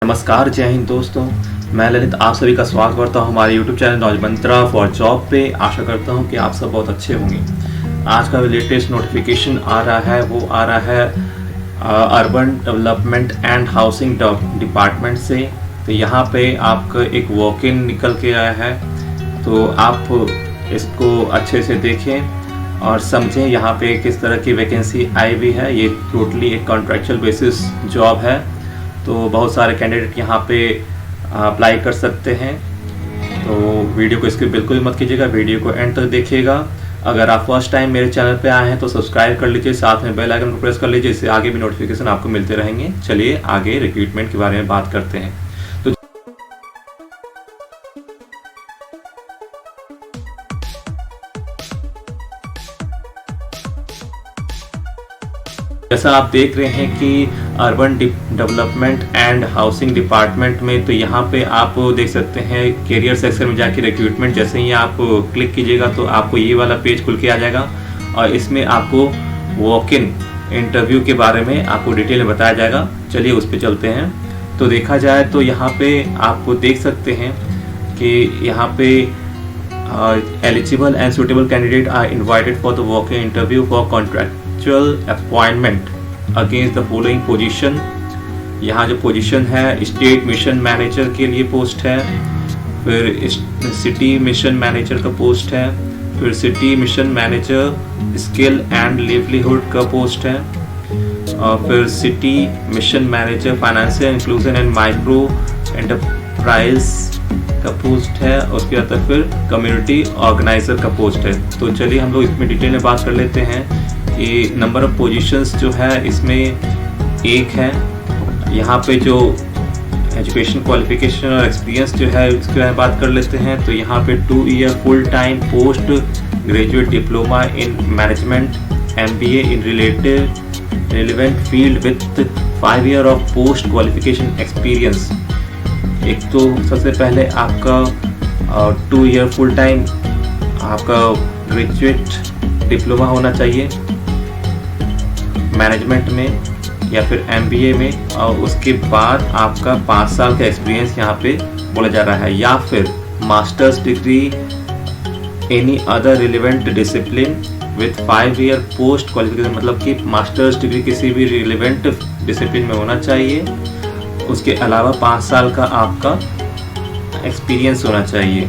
नमस्कार, जय हिंद दोस्तों। मैं ललित आप सभी का स्वागत करता हूं हमारे YouTube channel knowledge Mantra for job पे। आशा करता हूं कि आप सब बहुत अच्छे होंगे। आज का लेटेस्ट नोटिफिकेशन आ रहा है वो आ रहा है urban development and housing department से। तो यहाँ पे आपका एक वॉक इन निकल के आया है, तो आप इसको अच्छे से देखें और समझें यहाँ पे किस तरह की वैकेंसी आई हुई है। ये टोटली एक कॉन्ट्रैक्चुअल बेसिस जॉब है, तो बहुत सारे कैंडिडेट यहाँ पे अप्लाई कर सकते हैं। तो वीडियो को स्किप बिल्कुल मत कीजिएगा, वीडियो को एंड तक देखिएगा। अगर आप फर्स्ट टाइम मेरे चैनल पे आए हैं तो सब्सक्राइब कर लीजिए, साथ में बेल आइकन को प्रेस कर लीजिए, इससे आगे भी नोटिफिकेशन आपको मिलते रहेंगे। चलिए आगे रिक्रूटमेंट के बारे में बात करते हैं। तो जैसा आप देख रहे हैं कि urban development and housing department में, तो यहाँ पे आप देख सकते हैं करियर सेक्शन में जाके रिक्रूटमेंट। जैसे ही आप क्लिक कीजिएगा तो आपको ये वाला पेज खुल के आ जाएगा और इसमें आपको वॉक इन इंटरव्यू के बारे में आपको डिटेल में बताया जाएगा। चलिए उस पर चलते हैं। तो देखा जाए तो यहाँ पे आप देख सकते हैं कि यहाँ पे eligible and suitable candidate are invited for the walk in interview for contractual appointment against the following position. यहाँ जो पोजीशन है स्टेट मिशन मैनेजर के लिए पोस्ट है, फिर सिटी मिशन मैनेजर का पोस्ट है, फिर city mission manager skill and livelihood का पोस्ट है, और फिर city mission manager financial inclusion and micro enterprise का पोस्ट है। उसके बाद फिर कम्युनिटी ऑर्गेनाइजर का पोस्ट है। तो चलिए हम लोग इसमें डिटेल में बात कर लेते हैं कि नंबर ऑफ पोजीशंस जो है इसमें एक है। यहाँ पे जो एजुकेशन क्वालिफिकेशन और एक्सपीरियंस जो है इसके बारे में बात कर लेते हैं। तो यहाँ पे 2 year full time post graduate diploma in management MBA in relevant field with 5 year of post qualification experience. एक तो सबसे पहले आपका 2 ईयर फुल टाइम आपका ग्रेजुएट डिप्लोमा होना चाहिए मैनेजमेंट में या फिर MBA में, और उसके बाद आपका 5 साल का एक्सपीरियंस यहाँ पे बोला जा रहा है, या फिर masters degree any other relevant discipline with 5 year post qualification. मतलब कि मास्टर्स डिग्री किसी भी रिलेवेंट डिसिप्लिन में होना चाहिए। उसके अलावा 5 साल का आपका एक्सपीरियंस होना चाहिए।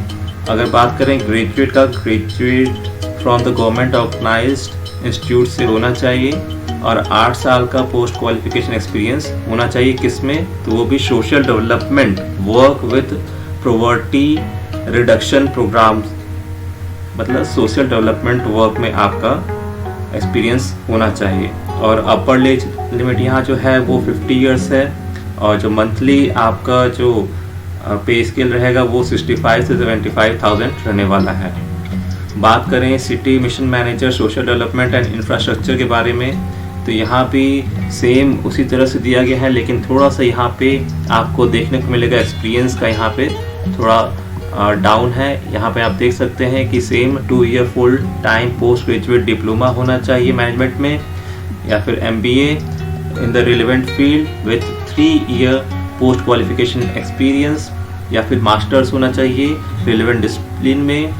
अगर बात करें ग्रेजुएट का, graduate from the government organized institute से होना चाहिए, और 8 साल का पोस्ट क्वालिफिकेशन एक्सपीरियंस होना चाहिए। किसमें? तो वो भी social development work with poverty reduction program, मतलब सोशल डेवलपमेंट वर्क में आपका एक्सपीरियंस होना चाहिए। और अपर एज लिमिट यहाँ जो है वो 50 ईयर्स है, और जो मंथली आपका जो पे स्केल रहेगा वो 65 से 75,000 रहने वाला है। बात करें city mission manager social development and infrastructure के बारे में, तो यहाँ भी सेम उसी तरह से दिया गया है, लेकिन थोड़ा सा यहाँ पे आपको देखने को मिलेगा एक्सपीरियंस का यहाँ पे थोड़ा डाउन है। यहाँ पे आप देख सकते हैं कि same 2 year full time post graduate diploma होना चाहिए मैनेजमेंट में, या फिर MBA in the relevant field with 3 year post qualification experience, या फिर मास्टर्स होना चाहिए रिलेवेंट डिसिप्लिन में,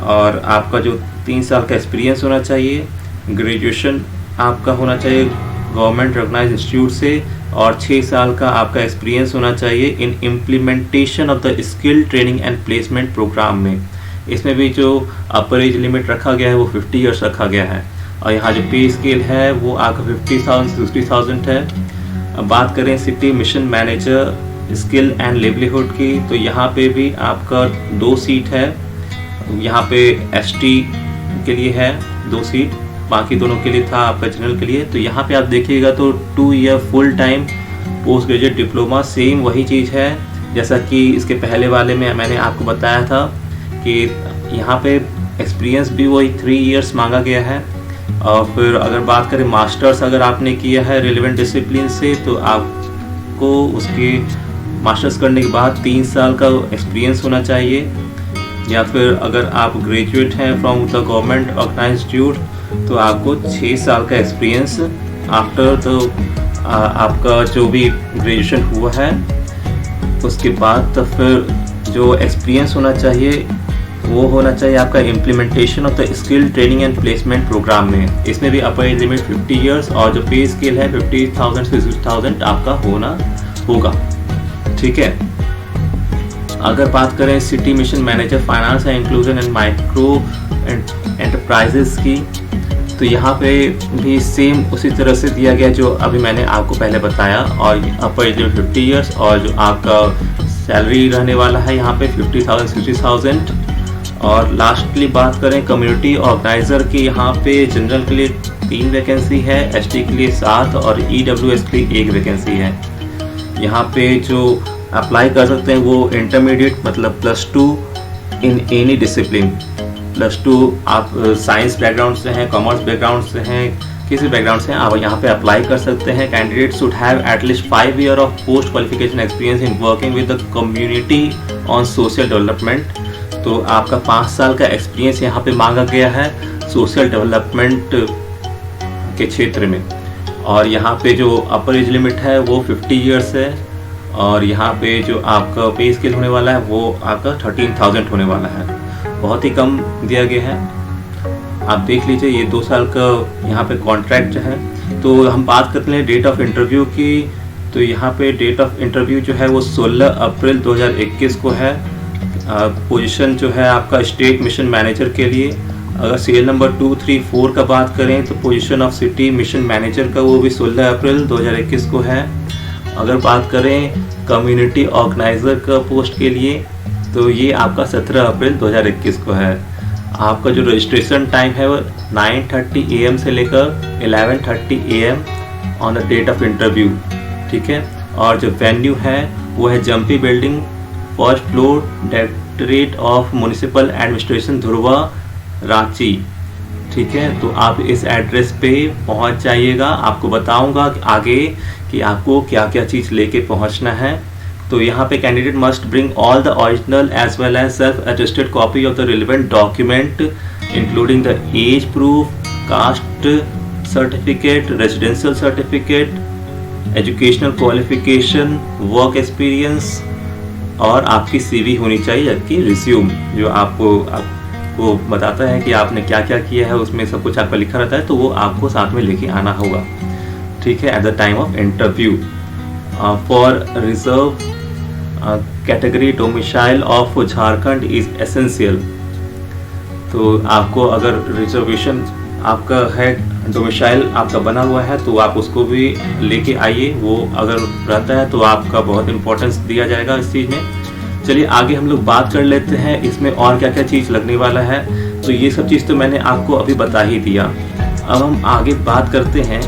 और आपका जो 3 साल का एक्सपीरियंस होना चाहिए। ग्रेजुएशन आपका होना चाहिए गवर्नमेंट रिकॉग्नाइज्ड इंस्टीट्यूट से, और 6 साल का आपका एक्सपीरियंस होना चाहिए in implementation of the skill training and placement program में। इसमें भी जो अपर एज लिमिट रखा गया है वो 50 ईयर्स रखा गया है, और यहाँ जो पे स्केल है वो आपका 50,000 से 60,000 है। अब बात करें city mission manager skill and livelihood की, तो यहाँ पे भी आपका 2 सीट है। यहाँ पे ST के लिए है 2 सीट, बाकी दोनों के लिए था आपका जनरल के लिए। तो यहाँ पे आप देखिएगा तो 2 year full time post graduate diploma same वही चीज़ है जैसा कि इसके पहले वाले में मैंने आपको बताया था कि यहाँ पे एक्सपीरियंस भी वही 3 ईयर्स मांगा गया है। और फिर अगर बात करें मास्टर्स अगर आपने किया है रिलेवेंट डिसिप्लिन से, तो आपको उसके मास्टर्स करने के बाद 3 साल का एक्सपीरियंस होना चाहिए, या फिर अगर आप ग्रेजुएट हैं from the government organized institute तो आपको 6 साल का एक्सपीरियंस आफ्टर द आपका जो भी ग्रेजुएशन हुआ है उसके बाद तो फिर जो एक्सपीरियंस होना चाहिए वो होना चाहिए आपका implementation of the skill training and placement program में। इसमें भी अपर एज लिमिट 50 इयर्स और जो पे स्केल है 50,000 से 60,000 आपका होना होगा। ठीक है, अगर बात करें city mission manager finance and inclusion and micro enterprises की, तो यहाँ पे भी सेम उसी तरह से दिया गया जो अभी मैंने आपको पहले बताया। और अपर एज लिमिट 50 इयर्स और जो आपका सैलरी रहने वाला है यहाँ पे 50,000 60,000। और लास्टली बात करें कम्युनिटी ऑर्गेनाइज़र की, यहाँ पे जनरल के लिए 3 वैकेंसी है, एसटी के लिए 7 और ईडब्ल्यूएस के लिए 1 वैकेंसी है। यहाँ पे जो अप्लाई कर सकते हैं वो इंटरमीडिएट मतलब +2 इन एनी डिसिप्लिन। +2 आप साइंस बैकग्राउंड से हैं, कॉमर्स बैकग्राउंड से हैं, किसी बैकग्राउंड से आप यहाँ पे अप्लाई कर सकते हैं। Candidate should have at least 5 year of post qualification experience in working with the community on social development. तो आपका 5 साल का एक्सपीरियंस यहाँ पे मांगा गया है सोशल डेवलपमेंट के क्षेत्र में। और यहाँ पे जो अपर एज लिमिट है वो 50 इयर्स है और यहाँ पे जो आपका पे स्केल होने वाला है वो आपका 13,000 होने वाला है। बहुत ही कम दिया गया है, आप देख लीजिए। ये 2 साल का यहाँ पे कॉन्ट्रैक्ट है। तो हम बात करते हैं डेट ऑफ इंटरव्यू की, तो यहाँ पे डेट ऑफ इंटरव्यू जो है वो 16 अप्रैल 2021 को है। पोजीशन जो है आपका स्टेट मिशन मैनेजर के लिए। अगर सीरियल नंबर 2, 3, 4 का बात करें तो position of city mission manager का वो भी 16 अप्रैल 2021 को है। अगर बात करें कम्युनिटी ऑर्गेनाइज़र का पोस्ट के लिए तो ये आपका 17 अप्रैल 2021 को है। आपका जो रजिस्ट्रेशन टाइम है वो 9:30 AM से लेकर 11:30 AM on the date of interview. ठीक है, और जो वेन्यू है वो है जम्पी building, 1st floor, directorate of municipal administration, Dhurwa, Ranchi. ठीक है, तो आप इस एड्रेस पे पहुंच जाइएगा। आपको बताऊंगा आगे कि आपको क्या क्या चीज़ लेके पहुंचना है। तो यहाँ पे candidate must bring all the original as well as self attested copy of the relevant document including the age proof, caste certificate, residential certificate, educational qualification, work experience और आपकी CV होनी चाहिए, आपकी रिज्यूम जो आपको बताता है कि आपने क्या क्या किया है, उसमें सब कुछ आपका लिखा रहता है, तो वो आपको साथ में लेके आना होगा। ठीक है, at the time of interview. For reserve category domicile of Jharkhand is essential. तो आपको अगर रिजर्वेशन आपका है, डोमिसाइल आपका बना हुआ है, तो आप उसको भी लेके आइए। वो अगर रहता है तो आपका बहुत इंपॉर्टेंस दिया जाएगा इस चीज़ में। चलिए आगे हम लोग बात कर लेते हैं इसमें और क्या क्या चीज़ लगने वाला है। तो ये सब चीज़ तो मैंने आपको अभी बता ही दिया। अब हम आगे बात करते हैं।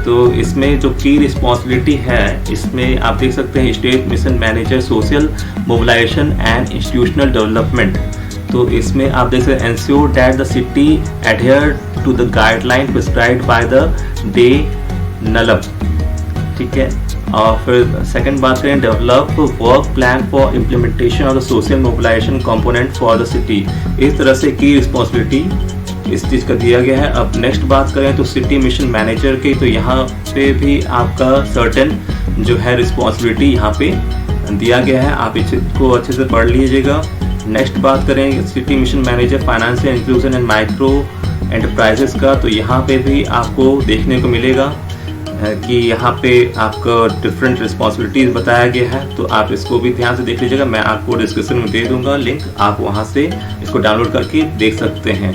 तो इसमें जो की रिस्पॉन्सिबिलिटी है, इसमें आप देख सकते हैं state mission manager social mobilisation and institutional development. तो इसमें आप देख सकते हैं ensure that the city adhere to the guideline prescribed by the डे नलब। ठीक है, और फिर सेकंड बात करें develop work plan for implementation of the social mobilisation component for the city. इस तरह से की रिस्पॉन्सिबिलिटी इस चीज़ का दिया गया है। अब नेक्स्ट बात करें तो सिटी मिशन मैनेजर की, तो यहाँ पे भी आपका सर्टेन जो है रिस्पॉन्सिबिलिटी यहाँ पे दिया गया है, आप इसको अच्छे से पढ़ लीजिएगा। नेक्स्ट बात करें city mission manager financial inclusion and micro enterprises का, तो यहाँ पे भी आपको देखने को मिलेगा कि यहाँ पे आपका डिफरेंट रिस्पॉन्सिबिलिटीज़ बताया गया है। तो आप इसको भी ध्यान से देख लीजिएगा, मैं आपको डिस्क्रिप्शन में दे दूंगा लिंक, आप वहाँ से इसको डाउनलोड करके देख सकते हैं।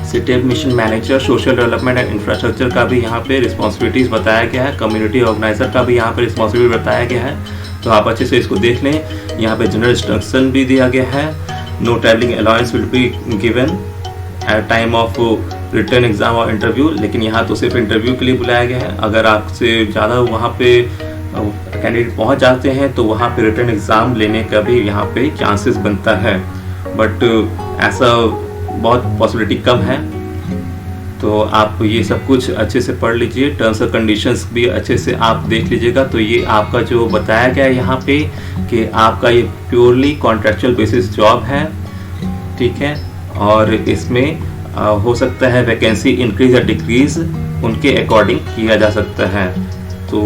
City mission manager social development and infrastructure का भी यहाँ पे रिस्पॉन्सिबिलिटीज़ बताया गया है। कम्युनिटी ऑर्गेनाइजर का भी यहाँ पे रिस्पॉन्सिबिलिटी बताया गया है, तो आप अच्छे से इसको देख लें। यहाँ पे जनरल इंस्ट्रक्शन भी दिया गया है। Know travelling allowance will be given at time of return exam और इंटरव्यू, लेकिन यहाँ तो सिर्फ इंटरव्यू के लिए बुलाया गया है। अगर आपसे ज़्यादा वहाँ पे कैंडिडेट पहुँच जाते हैं तो वहाँ पे रिटर्न एग्ज़ाम लेने का भी यहाँ पे चांसेस बनता है, बट ऐसा बहुत पॉसिबिलिटी कम है। तो आप ये सब कुछ अच्छे से पढ़ लीजिए, टर्म्स और कंडीशंस भी अच्छे से आप देख लीजिएगा। तो ये आपका जो बताया गया है यहाँ पे कि आपका ये प्योरली कॉन्ट्रैक्चुअल बेसिस जॉब है। ठीक है, और इसमें हो सकता है वैकेंसी इंक्रीज या डिक्रीज उनके अकॉर्डिंग किया जा सकता है, तो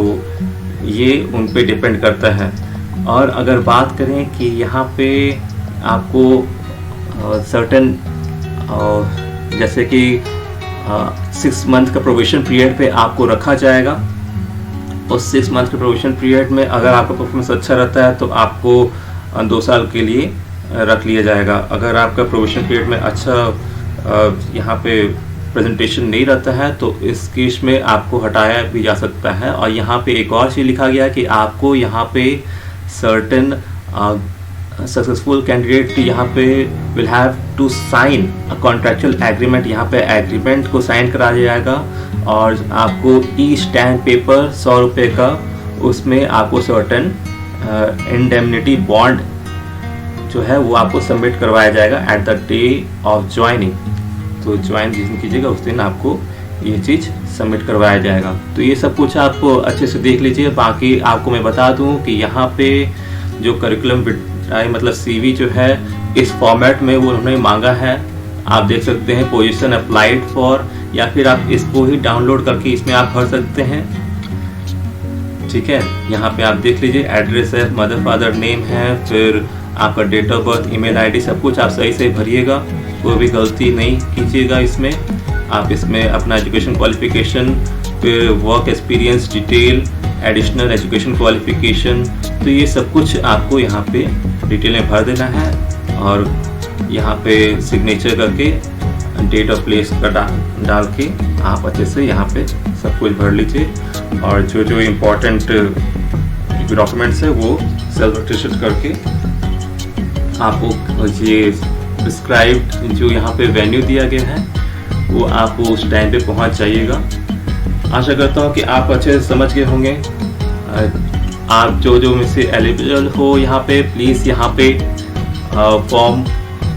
ये उन पे डिपेंड करता है। और अगर बात करें कि यहाँ पे आपको सर्टेन जैसे कि 6 मंथ का प्रोविजन पीरियड पे आपको रखा जाएगा। उस 6 मंथ के प्रोविजन पीरियड में अगर आपका परफॉर्मेंस अच्छा रहता है तो आपको 2 साल के लिए रख लिया जाएगा। अगर आपका प्रोविजन पीरियड में अच्छा यहाँ पे प्रेजेंटेशन नहीं रहता है तो इस केस में आपको हटाया भी जा सकता है। और यहाँ पे एक और चीज़ लिखा गया है कि आपको यहाँ पे सर्टेन सक्सेसफुल कैंडिडेट यहाँ पे will have to sign a contractual agreement. यहाँ पे एग्रीमेंट को साइन कराया जाएगा और आपको ई स्टैम्प पेपर 100 रुपये का, उसमें आपको सर्टेन इंडेमनिटी बॉन्ड जो है वो आपको सबमिट करवाया जाएगा at the day of joining. तो ज्वाइन जिस दिन कीजिएगा उस दिन आपको ये चीज़ सबमिट करवाया जाएगा। तो ये सब कुछ आप अच्छे से देख लीजिए। बाकी आपको मैं बता दूं कि यहाँ पे जो करिकुलम मतलब CV जो है इस फॉर्मेट में वो उन्होंने मांगा है। आप देख सकते हैं पोजीशन अप्लाइड फॉर, या फिर आप इसको ही डाउनलोड करके इसमें आप भर सकते हैं। ठीक है, यहाँ पे आप देख लीजिए एड्रेस है, मदर फादर नेम है, फिर आपका date of birth, email ID सब कुछ आप सही से भरिएगा, कोई भी गलती नहीं कीजिएगा इसमें। आप इसमें अपना एजुकेशन क्वालिफिकेशन, फिर work experience detail, additional education qualification, तो ये सब कुछ आपको यहाँ पे डिटेल में भर देना है। और यहाँ पे सिग्नेचर करके डेट ऑफ प्लेस का डाल के आप अच्छे से यहाँ पे सब कुछ भर लीजिए। और जो जो इम्पोर्टेंट डॉक्यूमेंट्स है वो सेल्फ अटेस्टेड करके आपको ये प्रिस्क्राइब्ड जो यहाँ पे वेन्यू दिया गया है वो आप उस टाइम पे पहुँच जाइएगा। आशा करता हूँ कि आप अच्छे से समझ गए होंगे। आप जो में से एलिजिबल हो यहाँ पे प्लीज़ यहाँ पे फॉर्म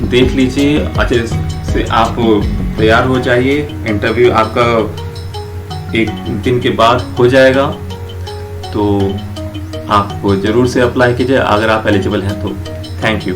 देख लीजिए, अच्छे से आप तैयार हो जाइए। इंटरव्यू आपका 1 दिन के बाद हो जाएगा, तो आप ज़रूर से अप्लाई कीजिए अगर आप एलिजिबल हैं तो। Thank you.